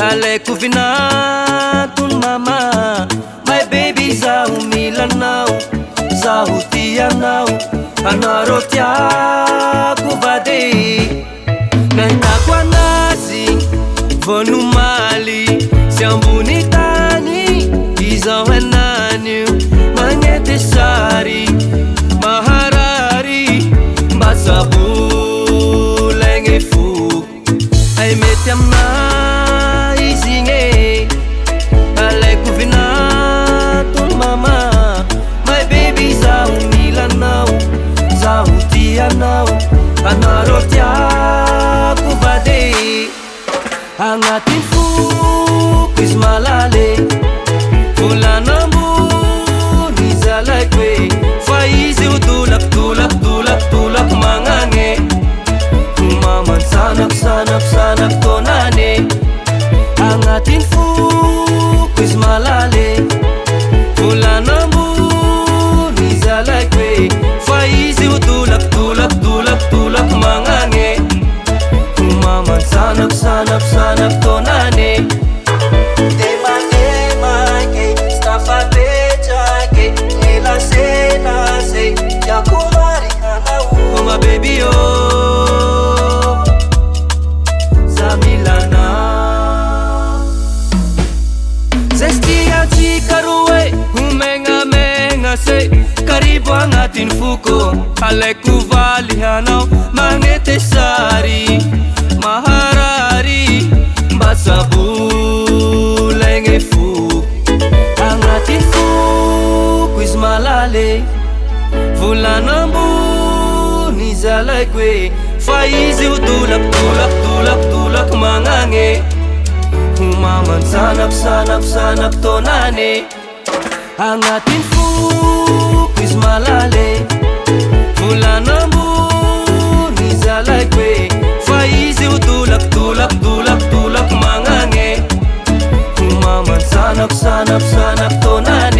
Alaiko vinantony mama, my baby zaho milanao, zaho tianao, anareo tiako vady. Nahitako anazy vao nomaly sy ambony tany, izaho henany magnety sary maharary mba zabolegny foko ay mety amina izy igny. Alaiko vinantony mama, my baby zaho milanao, zaho tianao, anareo tiako vady. Agnatin'ny foko izy malale, volanambony izy alaiko hoe fa izy ho dolako magnane. Mamany sanako tonane. Agnatin'ny foko izy malale, volanambony izy alaiko hoe fa izy ho dolako magnane. Mamany sanako tonane. Demake stafapetrake elaselaze yakomari hanao. Oh my baby oh, zamilana zestiatsika roe homegnamegna se karibo agnatin'ny foko. Alaiko valy hanao magnety sary maharary mba zabolegny foko. Agnatin'ny foko izy malale, volanambony izy alaiko hoe fa izy ho dolako magnane. Mamany sanako tonane. Agnatin'ny foko izy malale, volanambony izy alaiko hoe fa izy ho dolako magnane. Mamany sanako tonane.